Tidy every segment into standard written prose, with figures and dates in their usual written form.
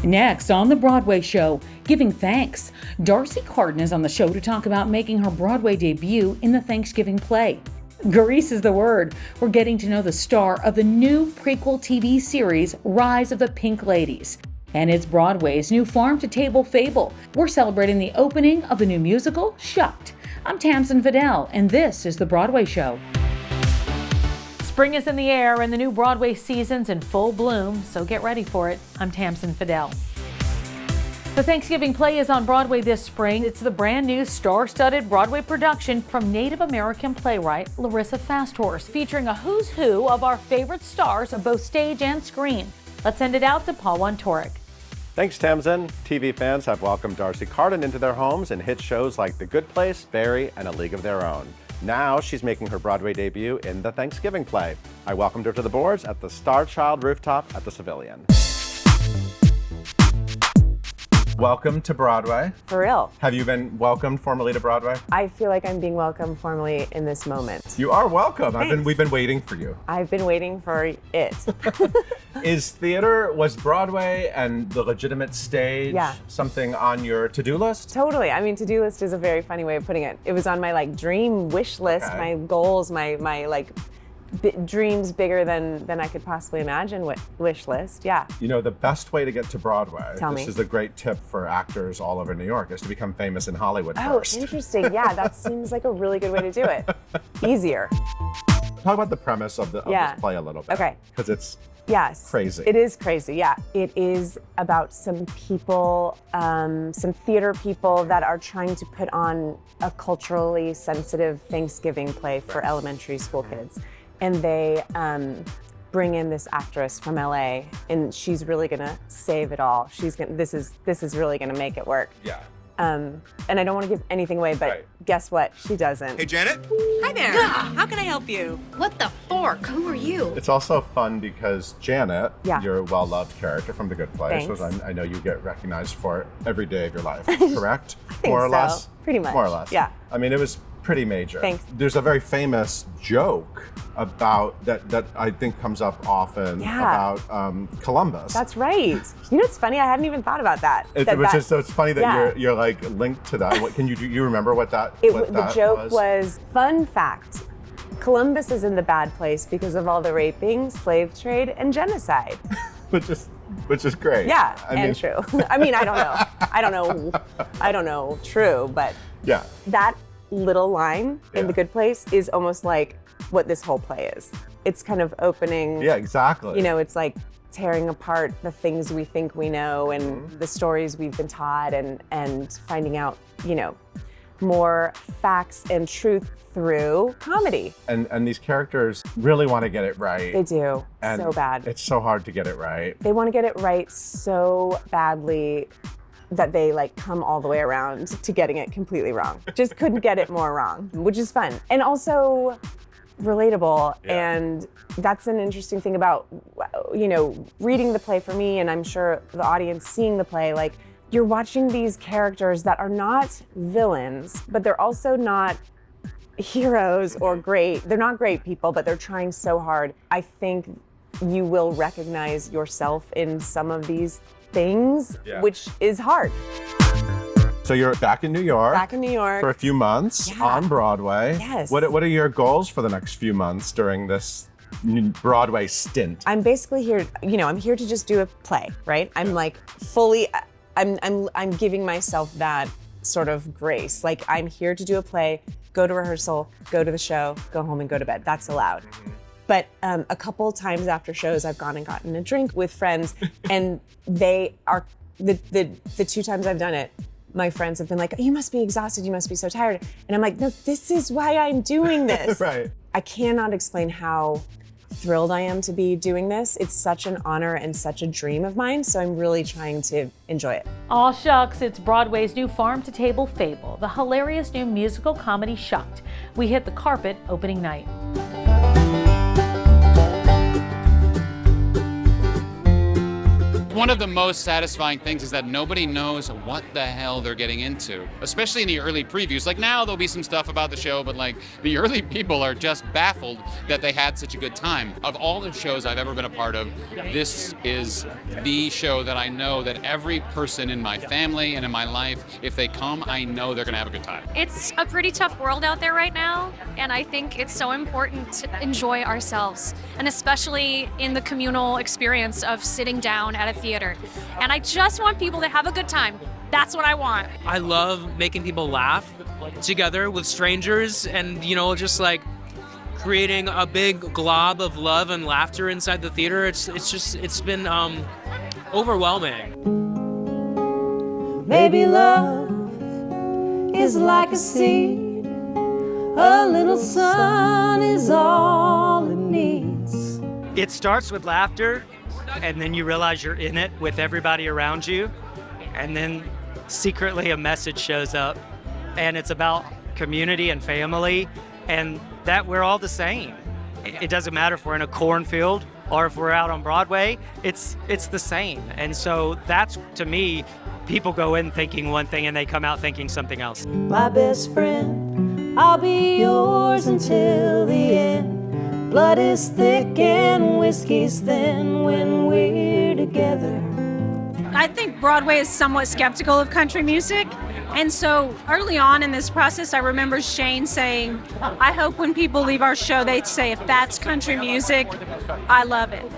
Next on the Broadway Show, giving thanks. D'Arcy Carden is on the show to talk about making her Broadway debut in the Thanksgiving play. Marisa is the word. We're getting to know the star of the new prequel TV series, Rise of the Pink Ladies. And it's Broadway's new farm-to-table Fable. We're celebrating the opening of the new musical, SHUCKED. I'm Tamsen Fadal, and this is the Broadway Show. Spring is in the air and the new Broadway season's in full bloom, so get ready for it. I'm Tamsen Fadal. The Thanksgiving play is on Broadway this spring. It's the brand new star-studded Broadway production from Native American playwright Larissa Fasthorse, featuring a who's who of our favorite stars of both stage and screen. Let's send it out to Paul Wontorek. Thanks, Tamsen. TV fans have welcomed D'Arcy Carden into their homes in hit shows like The Good Place, Barry, and A League of Their Own. Now she's making her Broadway debut in the Thanksgiving play. I welcomed her to the boards at the Starchild Rooftop at the Civilian. Welcome to Broadway. For real. Have you been welcomed formally to Broadway? I feel like I'm being welcomed formally in this moment. You are welcome. Thanks. We've been waiting for you. I've been waiting for it. Was Broadway and the legitimate stage something on your to-do list? Totally. I mean, to-do list is a very funny way of putting it. It was on my dream wish list, my goals, my dreams bigger than I could possibly imagine wish list. Yeah. You know, the best way to get to Broadway, Tell me. This is a great tip for actors all over New York, is to become famous in Hollywood first. Oh, interesting. Yeah, that seems like a really good way to do it. Easier. Talk about the premise of this play a little bit. Okay. Because it's Yes. crazy. It is crazy, yeah. It is about some people, some theater people that are trying to put on a culturally sensitive Thanksgiving play for elementary school kids. And they bring in this actress from LA, and she's really gonna save it all. This is really gonna make it work. Yeah. And I don't want to give anything away, but guess what? She doesn't. Hey, Janet. Hi there. How can I help you? What the fork? Who are you? It's also fun because Janet, you're a well-loved character from The Good Place, Thanks. which I know you get recognized for every day of your life, correct? I think More or so. less? Pretty much. More or less. Yeah. I mean, it was pretty major. Thanks. There's a very famous joke about that I think comes up often about Columbus. That's right. You know what's funny? I hadn't even thought about that. So it's funny that you're like linked to that. What can you remember what that The joke was, fun fact, Columbus is in the bad place because of all the raping, slave trade, and genocide. which is great. Yeah, true. I mean, I don't know true, but that little line in The Good Place is almost like what this whole play is. It's kind of opening. Yeah, exactly. You know, it's like tearing apart the things we think we know and the stories we've been taught and finding out, more facts and truth through comedy. And these characters really want to get it right. They do, and so bad. It's so hard to get it right. They want to get it right so badly that they come all the way around to getting it completely wrong. Just couldn't get it more wrong, which is fun. And also relatable. And that's an interesting thing about, reading the play for me, and I'm sure the audience seeing the play, you're watching these characters that are not villains, but they're also not heroes or great. They're not great people, but they're trying so hard. I think you will recognize yourself in some of these things, which is hard. So you're back in New York. Back in New York. For a few months on Broadway. Yes. What are your goals for the next few months during this Broadway stint? I'm basically here, I'm here to just do a play, right? I'm fully, I'm giving myself that sort of grace. I'm here to do a play, go to rehearsal, go to the show, go home and go to bed. That's allowed. But a couple times after shows, I've gone and gotten a drink with friends, and they are, the two times I've done it, my friends have been like, you must be exhausted, you must be so tired. And I'm like, no, this is why I'm doing this. Right. I cannot explain how thrilled I am to be doing this. It's such an honor and such a dream of mine, so I'm really trying to enjoy it. Aw shucks, it's Broadway's new farm-to-table Fable, the hilarious new musical comedy SHUCKED. We hit the carpet opening night. one of the most satisfying things is that nobody knows what the hell they're getting into, especially in the early previews. Like now there'll be some stuff about the show, but like the early people are just baffled that they had such a good time. Of all the shows I've ever been a part of, this is the show that I know that every person in my family and in my life, if they come, I know they're gonna have a good time. It's a pretty tough world out there right now, and I think it's so important to enjoy ourselves, and especially in the communal experience of sitting down at a theater. And I just want people to have a good time. That's what I want. I love making people laugh together with strangers and, just like creating a big glob of love and laughter inside the theater. It's been overwhelming. Maybe love is like a seed. A little sun is all it needs. It starts with laughter, and then you realize you're in it with everybody around you, and then secretly a message shows up, and it's about community and family, and that we're all the same. It doesn't matter if we're in a cornfield or if we're out on Broadway, it's the same. And so that's, to me, people go in thinking one thing and they come out thinking something else. My best friend, I'll be yours until the end. Blood is thick and whiskey's thin when we're together. I think Broadway is somewhat skeptical of country music. And so early on in this process, I remember Shane saying, I hope when people leave our show, they say, if that's country music, I love it.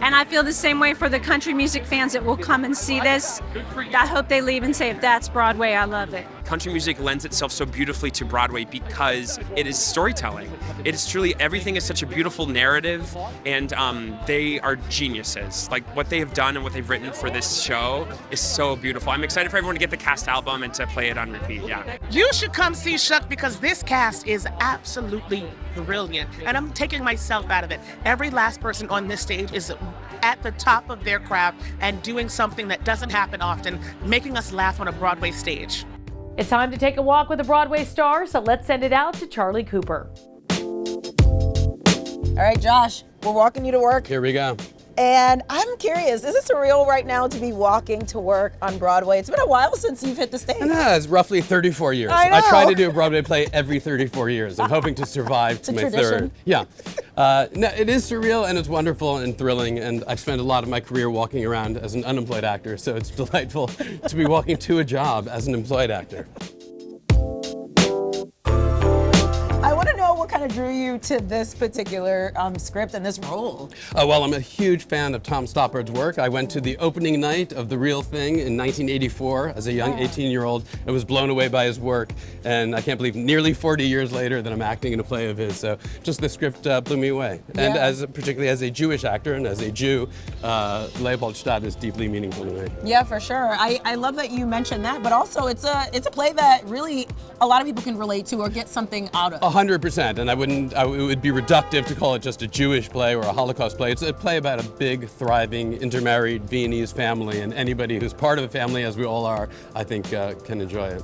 And I feel the same way for the country music fans that will come and see this. I hope they leave and say, if that's Broadway, I love it. Country music lends itself so beautifully to Broadway because it is storytelling. It is truly, everything is such a beautiful narrative, and they are geniuses. Like what they have done and what they've written for this show is so beautiful. I'm excited for everyone to get the cast album and to play it on repeat, yeah. You should come see Shuck because this cast is absolutely brilliant, and I'm taking myself out of it. Every last person on this stage is at the top of their craft and doing something that doesn't happen often, making us laugh on a Broadway stage. It's time to take a walk with a Broadway star, so let's send it out to Charlie Cooper. All right, Josh, we're walking you to work. Here we go. And I'm curious, is it surreal right now to be walking to work on Broadway? It's been a while since you've hit the stage. No, it's roughly 34 years. I know. I try to do a Broadway play every 34 years. I'm hoping to survive to my tradition. third. Yeah. No, it is surreal and it's wonderful and thrilling, and I've spent a lot of my career walking around as an unemployed actor, so it's delightful to be walking to a job as an employed actor. I want to know what kind of drew you to this particular script and this role. Well, I'm a huge fan of Tom Stoppard's work. I went to the opening night of The Real Thing in 1984 as a young 18-year-old and was blown away by his work. And I can't believe nearly 40 years later that I'm acting in a play of his. So just the script blew me away. And particularly as a Jewish actor and as a Jew, Leopoldstadt is deeply meaningful to me. Yeah, for sure. I love that you mentioned that, but also it's a play that really a lot of people can relate to or get something out of. 100%, and it would be reductive to call it just a Jewish play or a Holocaust play. It's a play about a big, thriving, intermarried Viennese family, and anybody who's part of a family, as we all are, I think can enjoy it.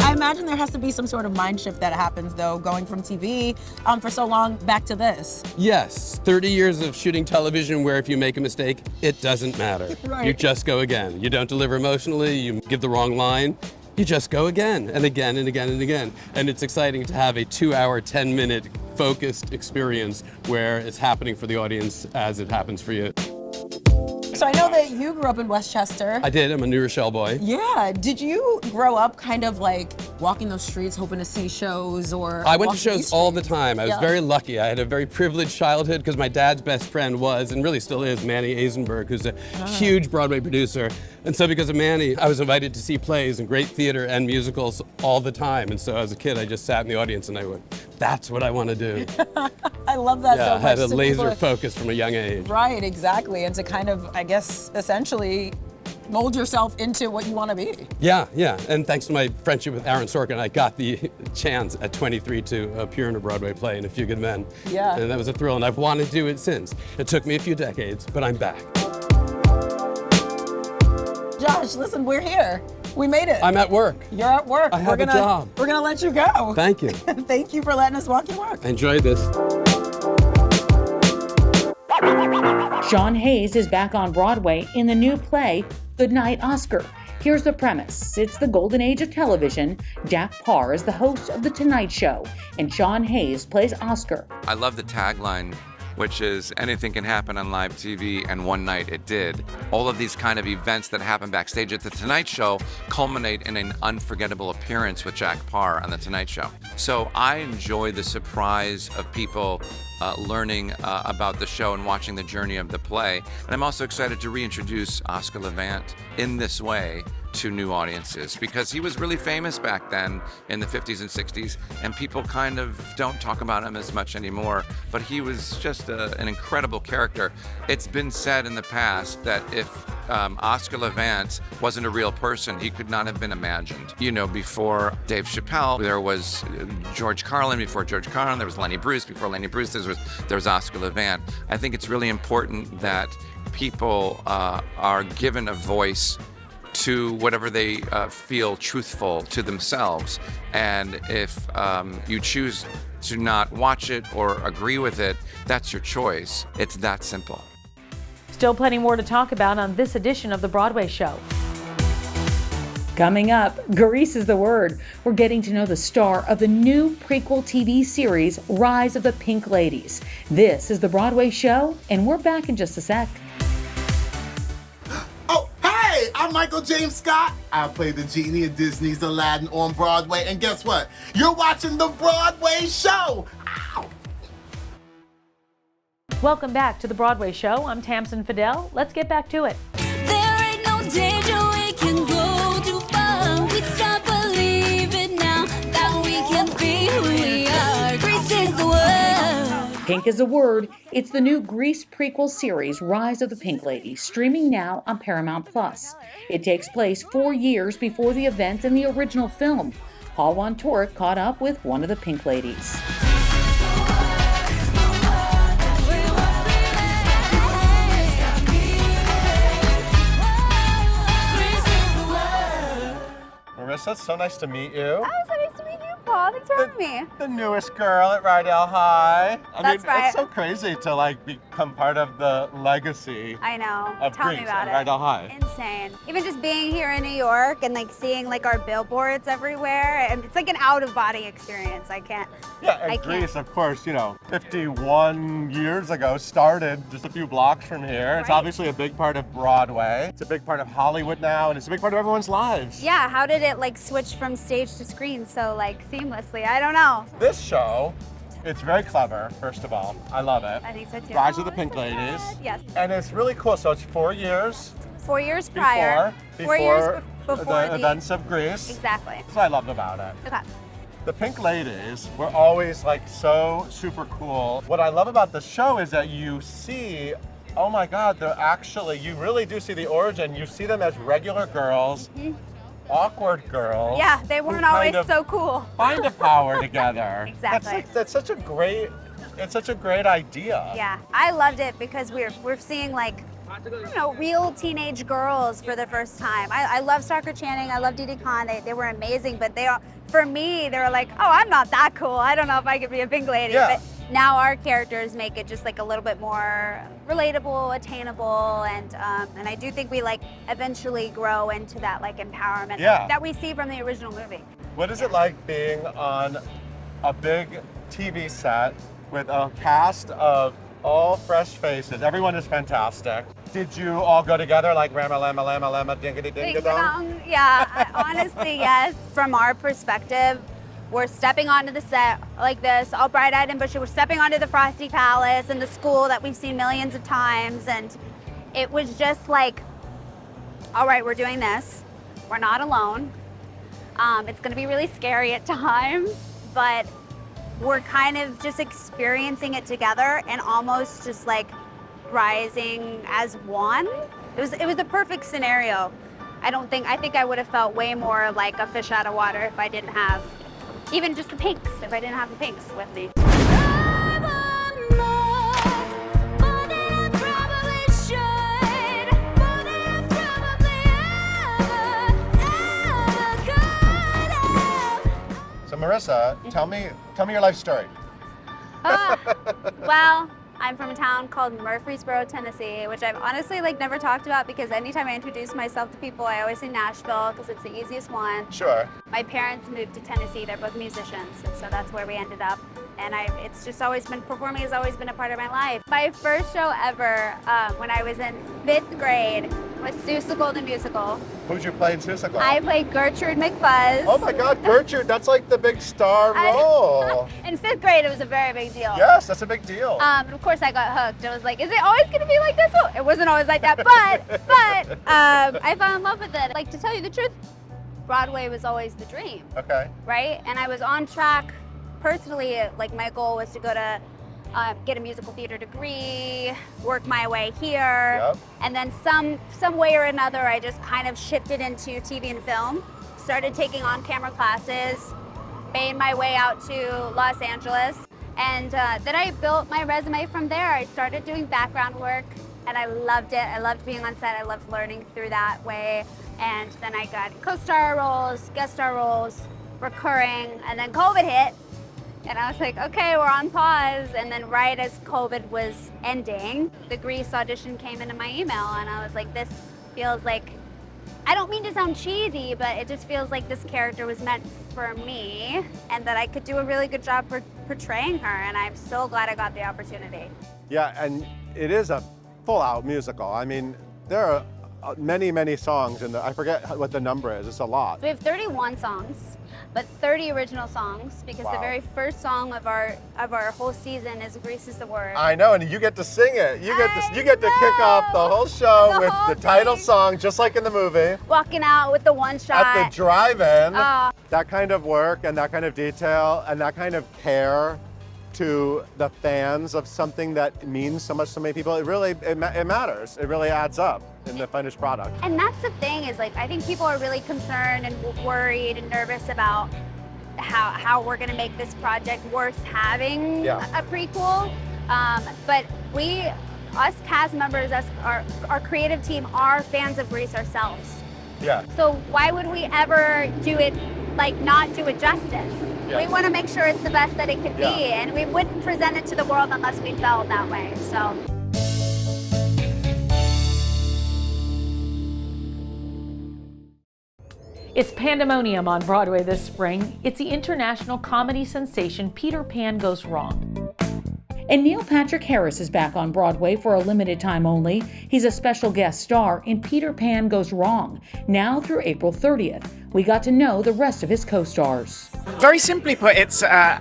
I imagine there has to be some sort of mind shift that happens, though, going from TV for so long back to this. Yes, 30 years of shooting television where if you make a mistake, it doesn't matter. Right. You just go again. You don't deliver emotionally, you give the wrong line, you just go again and again and again and again. And it's exciting to have a 2-hour, 10-minute focused experience where it's happening for the audience as it happens for you. So I know that you grew up in Westchester. I did. I'm a New Rochelle boy. Yeah. Did you grow up kind of like walking those streets hoping to see shows or? I went to shows all the time. I was very lucky. I had a very privileged childhood because my dad's best friend was, and really still is, Manny Eisenberg, who's a huge Broadway producer. And so because of Manny, I was invited to see plays and great theater and musicals all the time. And so as a kid, I just sat in the audience and I went, that's what I want to do. I love that so much. Yeah, I had a laser focus from a young age. Right, exactly. And to kind of, I guess, essentially mold yourself into what you want to be. Yeah, yeah. And thanks to my friendship with Aaron Sorkin, I got the chance at 23 to appear in a Broadway play in A Few Good Men. Yeah. And that was a thrill, and I've wanted to do it since. It took me a few decades, but I'm back. Josh, listen, we're here. We made it. I'm at work. You're at work. I have a job. We're gonna let you go. Thank you. Thank you for letting us walk your work. I enjoyed this. Sean Hayes is back on Broadway in the new play, Goodnight Oscar. Here's the premise. It's the golden age of television. Dak Parr is the host of The Tonight Show, and Sean Hayes plays Oscar. I love the tagline, which is anything can happen on live TV, and one night it did. All of these kind of events that happen backstage at The Tonight Show culminate in an unforgettable appearance with Dak Parr on The Tonight Show. So I enjoy the surprise of people learning about the show and watching the journey of the play. And I'm also excited to reintroduce Oscar Levant in this way to new audiences, because he was really famous back then in the 50s and 60s, and people kind of don't talk about him as much anymore, but he was just an incredible character. It's been said in the past that if Oscar Levant wasn't a real person, he could not have been imagined. You know, before Dave Chappelle, there was George Carlin. Before George Carlin, there was Lenny Bruce. Before Lenny Bruce, there was Oscar Levant. I think it's really important that people are given a voice to whatever they feel truthful to themselves. And if you choose to not watch it or agree with it, that's your choice. It's that simple. Still plenty more to talk about on this edition of The Broadway Show. Coming up, Grease is the word. We're getting to know the star of the new prequel TV series, Rise of the Pink Ladies. This is The Broadway Show, and we're back in just a sec. Hey, I'm Michael James Scott. I play the genie in Disney's Aladdin on Broadway, and guess what? You're watching The Broadway Show. Ow. Welcome back to The Broadway Show. I'm Tamsen Fadal. Let's get back to it. There ain't no danger we can go too far. We start believing now that we can be who we are. Grease is the word. Pink is a word. It's the new Grease prequel series, Rise of the Pink Ladies, streaming now on Paramount+. It takes place 4 years before the events in the original film. Paul Wontorek caught up with one of the Pink Ladies. Marisa, it's so nice to meet you. Oh, so nice to meet you, Paul. Thanks for having me. The newest girl at Rydell High. That's right. It's so crazy to become part of the legacy. I know. Of Tell me Grease about at it. Rydell High. Insane. Even just being here in New York and seeing our billboards everywhere, and it's like an out-of-body experience. I can't. Yeah, and Grease, of course, 51 years ago, started just a few blocks from here. It's obviously a big part of Broadway. It's a big part of Hollywood now, and it's a big part of everyone's lives. Yeah. How did it switch from stage to screen so seamlessly? I don't know. This show, it's very clever, first of all. I love it. I think so too. Rise of the Pink Ladies. Yes. And it's really cool. So it's 4 years. 4 years prior. Before 4 years before the events of Grease. Exactly. That's what I loved about it. Okay. The Pink Ladies were always so super cool. What I love about the show is that you see, oh my God, you really do see the origin. You see them as regular girls. Mm-hmm. Awkward girls. Yeah, they weren't always so cool. Find a power together. Exactly. That's such a great idea. Yeah, I loved it because we're seeing real teenage girls for the first time. I love Stalker Channing. I love Didi Khan. They were amazing, but for me, they were like, oh, I'm not that cool. I don't know if I could be a Pink Lady. Yeah. But now our characters make it just a little bit more relatable, attainable, and I do think we eventually grow into that empowerment that we see from the original movie. What is it like being on a big TV set with a cast of all fresh faces? Everyone is fantastic. Did you all go together Rama Lama Lama Lama Dingity Ding Dong? Yeah, honestly, yes. From our perspective, we're stepping onto the set like this, all bright-eyed and bushy. We're stepping onto the Frosty Palace and the school that we've seen millions of times, and it was just all right, we're doing this. We're not alone. It's gonna be really scary at times, but we're kind of just experiencing it together and almost just rising as one. It was the perfect scenario. I think I would have felt way more like a fish out of water if I didn't have even just the pinks, if I didn't have the pinks with me. So Marisa, tell me your life story. Well, I'm from a town called Murfreesboro, Tennessee, which I've honestly never talked about because anytime I introduce myself to people, I always say Nashville because it's the easiest one. Sure. My parents moved to Tennessee. They're both musicians, and so that's where we ended up. And it's just always been, performing has always been a part of my life. My first show ever, when I was in 5th grade, was Seussical the Musical. Who'd you play in Seussical? I played Gertrude McFuzz. Oh my God, Gertrude, that's like the big star role. In 5th grade, it was a very big deal. Yes, that's a big deal. And of course, I got hooked. I was like, is it always going to be like this? Well, it wasn't always like that, but I fell in love with it. Like, to tell you the truth, Broadway was always the dream. Okay. Right? And I was on track. Personally, my goal was to go to get a musical theater degree, work my way here, and then some way or another, I just kind of shifted into TV and film, started taking on-camera classes, made my way out to Los Angeles, and then I built my resume from there. I started doing background work, and I loved it. I loved being on set. I loved learning through that way, and then I got co-star roles, guest star roles, recurring, and then COVID hit. And I was like, okay, we're on pause. And then right as COVID was ending, the Grease audition came into my email. And I was like, this feels like, I don't mean to sound cheesy, but it just feels like this character was meant for me and that I could do a really good job portraying her. And I'm so glad I got the opportunity. Yeah, and it is a full-out musical. I mean, there are many, many songs in I forget what the number is. It's a lot. We have 31 songs, but 30 original songs because the very first song of our whole season is "Grease is the Word." I know, and you get to sing it. You get to kick off the whole show with the title song, just like in the movie. Walking out with the one shot at the drive-in. That kind of work and that kind of detail and that kind of care to the fans of something that means so much to many people, it matters. It really adds up in the finished product. And that's the thing is I think people are really concerned and worried and nervous about how we're gonna make this project worth having a prequel. But us cast members, our creative team are fans of Grease ourselves. Yeah. So why would we ever not do it justice? We want to make sure it's the best that it could be, and we wouldn't present it to the world unless we felt that way. So. It's pandemonium on Broadway this spring. It's the international comedy sensation Peter Pan Goes Wrong. And Neil Patrick Harris is back on Broadway for a limited time only. He's a special guest star in Peter Pan Goes Wrong, now through April 30th. We got to know the rest of his co-stars. Very simply put, it's a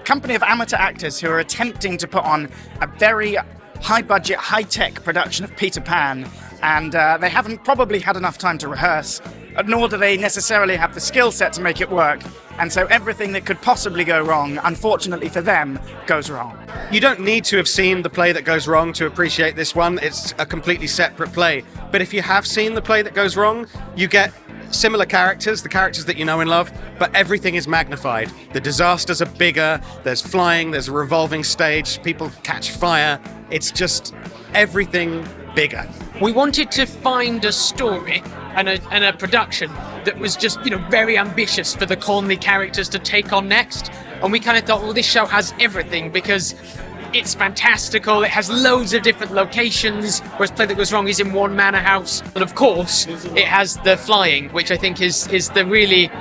company of amateur actors who are attempting to put on a very high-budget, high-tech production of Peter Pan, and they haven't probably had enough time to rehearse, nor do they necessarily have the skill set to make it work. And so everything that could possibly go wrong, unfortunately for them, goes wrong. You don't need to have seen the play that goes wrong to appreciate this one. It's a completely separate play. But if you have seen the play that goes wrong, you get similar characters, the characters that you know and love, but everything is magnified. The disasters are bigger, there's flying, there's a revolving stage, people catch fire. It's just everything bigger. We wanted to find a story and a production that was just, very ambitious for the Cornley characters to take on next. And we kind of thought, well, this show has everything because it's fantastical, it has loads of different locations, whereas Play That Goes Wrong is in one manor house. And of course, it has the flying, which I think is the really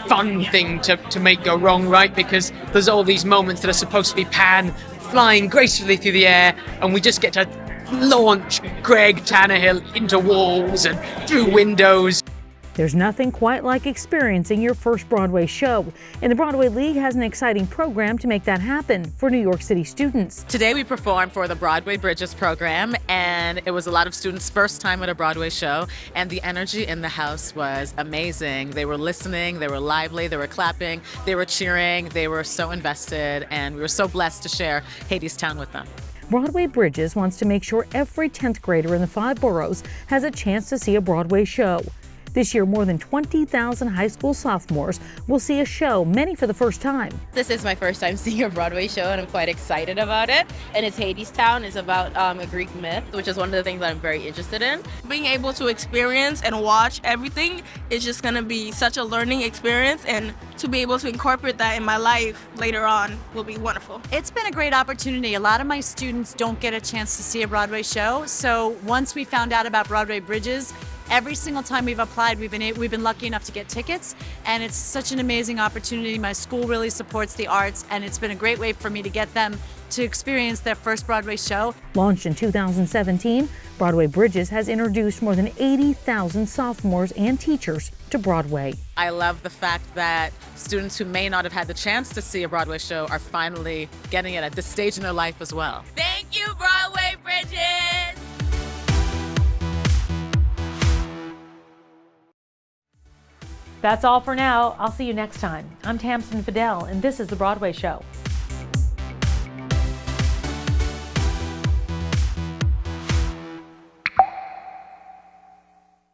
fun thing to make go wrong, right? Because there's all these moments that are supposed to be Pan flying gracefully through the air, and we just get to launch Greg Tannehill into walls and through windows. There's nothing quite like experiencing your first Broadway show, and the Broadway League has an exciting program to make that happen for New York City students. Today we performed for the Broadway Bridges program, and it was a lot of students' first time at a Broadway show, and the energy in the house was amazing. They were listening, they were lively, they were clapping, they were cheering, they were so invested, and we were so blessed to share Hadestown with them. Broadway Bridges wants to make sure every 10th grader in the 5 boroughs has a chance to see a Broadway show. This year, more than 20,000 high school sophomores will see a show, many for the first time. This is my first time seeing a Broadway show, and I'm quite excited about it. And it's Hadestown. It's about a Greek myth, which is one of the things that I'm very interested in. Being able to experience and watch everything is just going to be such a learning experience, and to be able to incorporate that in my life later on will be wonderful. It's been a great opportunity. A lot of my students don't get a chance to see a Broadway show, so once we found out about Broadway Bridges, every single time we've applied, we've been lucky enough to get tickets, and it's such an amazing opportunity. My school really supports the arts, and it's been a great way for me to get them to experience their first Broadway show. Launched in 2017, Broadway Bridges has introduced more than 80,000 sophomores and teachers to Broadway. I love the fact that students who may not have had the chance to see a Broadway show are finally getting it at this stage in their life as well. Thank you, Broadway Bridges! That's all for now. I'll see you next time. I'm Tamsen Fadal, and this is The Broadway Show.